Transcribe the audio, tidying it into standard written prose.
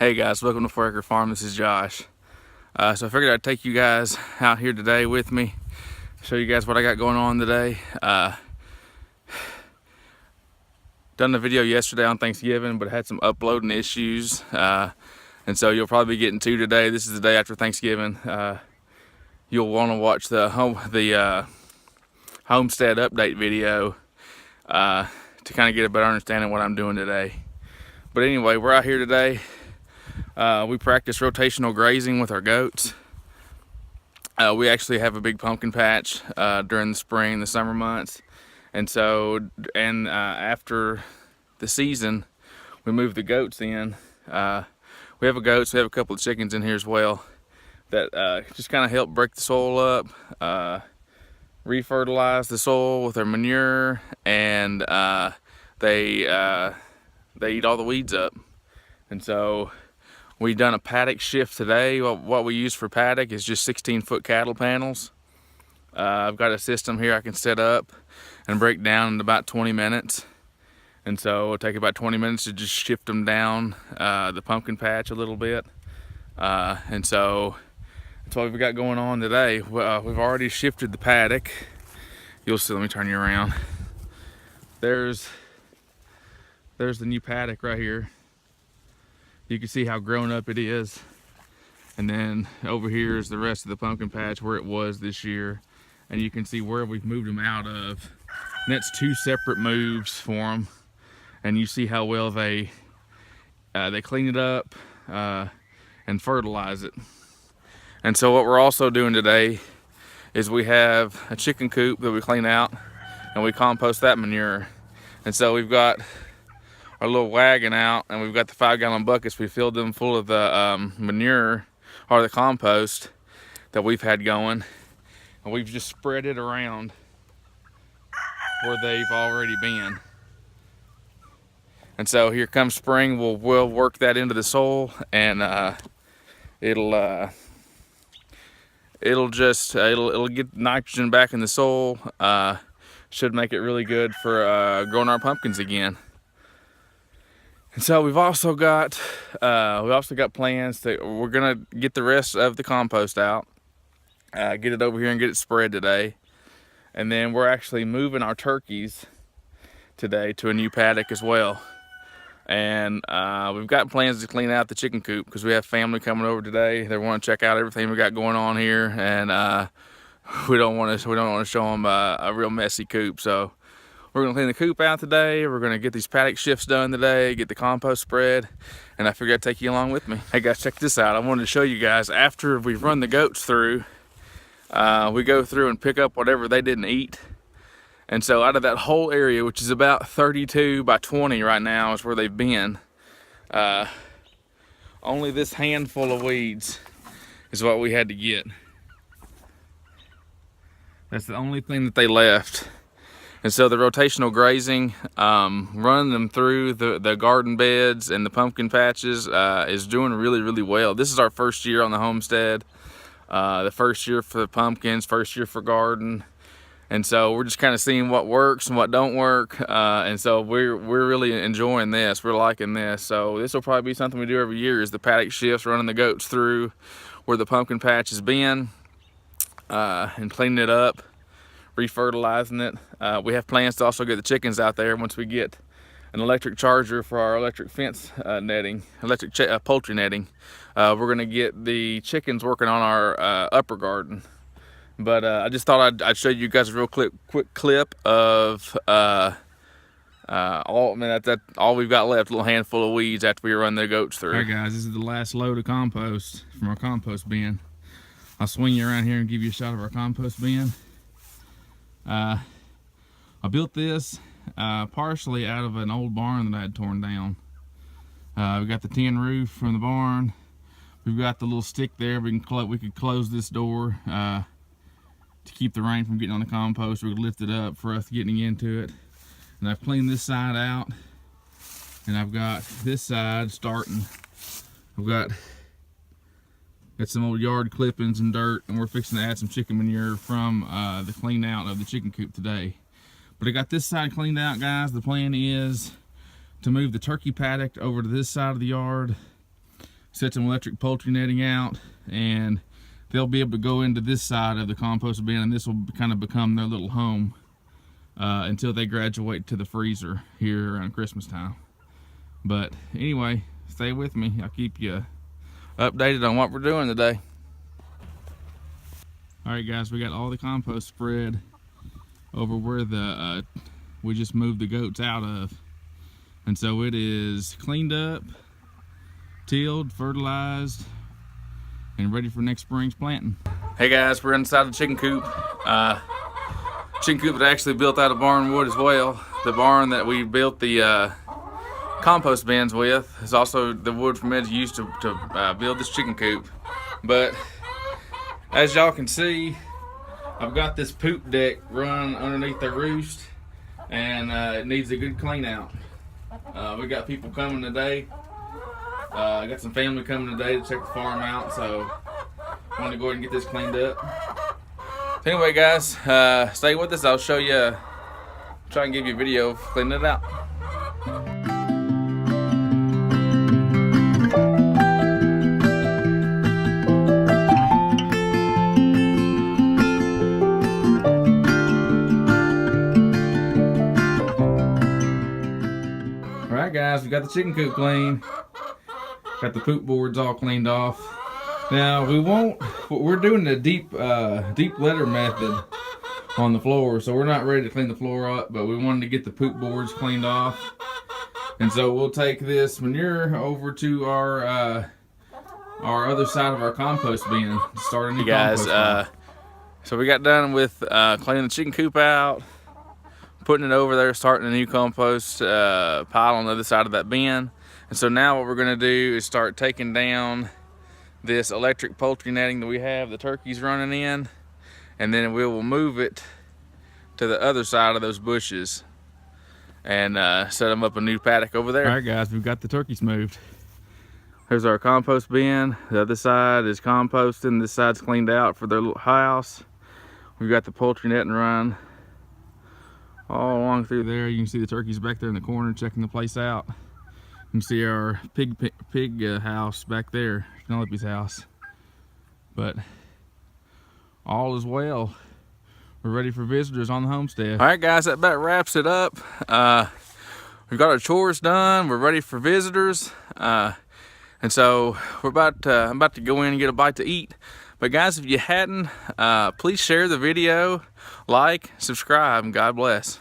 Hey guys, welcome to 4 Acre Farm. This is Josh. So I figured I'd take you guys out here today with me, show you guys what I got going on today. Done the video yesterday on Thanksgiving, but had some uploading issues, and so you'll probably be getting two today. This is the day after Thanksgiving. You'll want to watch the Homestead update video to kind of get a better understanding of what I'm doing today. But anyway, we're out here today. We practice rotational grazing with our goats. We actually have a big pumpkin patch during the spring, the summer months. And so, after the season, we move the goats in. We have goats, we have a couple of chickens in here as well that just kind of help break the soil up, refertilize the soil with their manure, and they eat all the weeds up. And so we've done a paddock shift today. What we use for paddock is just 16-foot cattle panels. I've got a system here I can set up and break down in about 20 minutes. And so it'll take about 20 minutes to just shift them down the pumpkin patch a little bit. And so that's what we've got going on today. We've already shifted the paddock. You'll see, let me turn you around. There's the new paddock right here. You can see how grown up it is. And then over here is the rest of the pumpkin patch where it was this year. And you can see where we've moved them out of. And that's two separate moves for them. And you see how well they clean it up and fertilize it. And so what we're also doing today is we have a chicken coop that we clean out and we compost that manure. And so we've got our little wagon out and we've got the 5-gallon buckets. We filled them full of the manure or the compost that we've had going, and we've just spread it around where they've already been. And so here comes spring, we'll work that into the soil, and it'll get nitrogen back in the soil. Should make it really good for growing our pumpkins again. And so we've also got plans that we're gonna get the rest of the compost out, get it over here and get it spread today. And then we're actually moving our turkeys today to a new paddock as well. And we've got plans to clean out the chicken coop because we have family coming over today. They want to check out everything we got going on here, and we don't want to show them a real messy coop. So we're gonna clean the coop out today. We're gonna get these paddock shifts done today, get the compost spread, and I figured I'd take you along with me. Hey guys, check this out. I wanted to show you guys after we've run the goats through, we go through and pick up whatever they didn't eat. And so out of that whole area, which is about 32 by 20 right now, is where they've been. Only this handful of weeds is what we had to get. That's the only thing that they left. And so the rotational grazing, running them through the garden beds and the pumpkin patches is doing really, really well. This is our first year on the homestead, the first year for the pumpkins, first year for garden. And so we're just kind of seeing what works and what don't work. And so we're really enjoying this. We're liking this. So this will probably be something we do every year, is the paddock shifts, running the goats through where the pumpkin patch has been, and cleaning it up, refertilizing it. We have plans to also get the chickens out there once we get an electric charger for our electric fence netting, poultry netting. We're gonna get the chickens working on our upper garden. But I just thought I'd show you guys a real quick clip of all we've got left, a little handful of weeds after we run the goats through. All right guys, this is the last load of compost from our compost bin. I'll swing you around here and give you a shot of our compost bin. I built this partially out of an old barn that I had torn down. We got the tin roof from the barn. We've got the little stick there. We could close this door to keep the rain from getting on the compost. We could lift it up for us getting into it. And I've cleaned this side out, and I've got this side starting. I've got some old yard clippings and dirt, and we're fixing to add some chicken manure from the clean out of the chicken coop today. But I got this side cleaned out, guys. The plan is to move the turkey paddock over to this side of the yard, set some electric poultry netting out, and they'll be able to go into this side of the compost bin, and this will kind of become their little home until they graduate to the freezer here around Christmas time. But anyway, stay with me. I'll keep you updated on what we're doing today. All right, guys, we got all the compost spread over where the we just moved the goats out of, and so it is cleaned up, tilled, fertilized, and ready for next spring's planting. Hey guys, we're inside the chicken coop. Chicken coop that actually built out of barn wood as well. The barn that we built the compost bins with is also the wood from Ed's used to build this chicken coop. But as y'all can see, I've got this poop deck run underneath the roost, and it needs a good clean out. We got people coming today. I got some family coming today to check the farm out, so I want to go ahead and get this cleaned up. So anyway, guys, stay with us. I'll show you, try and give you a video of cleaning it out. Alright guys, we got the chicken coop clean. Got the poop boards all cleaned off. Now we're doing the deep litter method on the floor, so we're not ready to clean the floor up, but we wanted to get the poop boards cleaned off. And so we'll take this manure over to our other side of our compost bin to start a new compost bin. So we got done with cleaning the chicken coop out, putting it over there, starting a new compost pile on the other side of that bin. And so now what we're gonna do is start taking down this electric poultry netting that we have the turkeys running in, and then we will move it to the other side of those bushes and set them up a new paddock over there. All right guys, we've got the turkeys moved. There's our compost bin. The other side is composting. This side's cleaned out for their little house. We've got the poultry netting run all along through there. You can see the turkeys back there in the corner checking the place out. You can see our pig house back there, Penelope's house. But all is well. We're ready for visitors on the homestead. All right, guys, that about wraps it up. We've got our chores done. We're ready for visitors, and so we're I'm about to go in and get a bite to eat. But guys, if you hadn't, please share the video, like, subscribe, and God bless.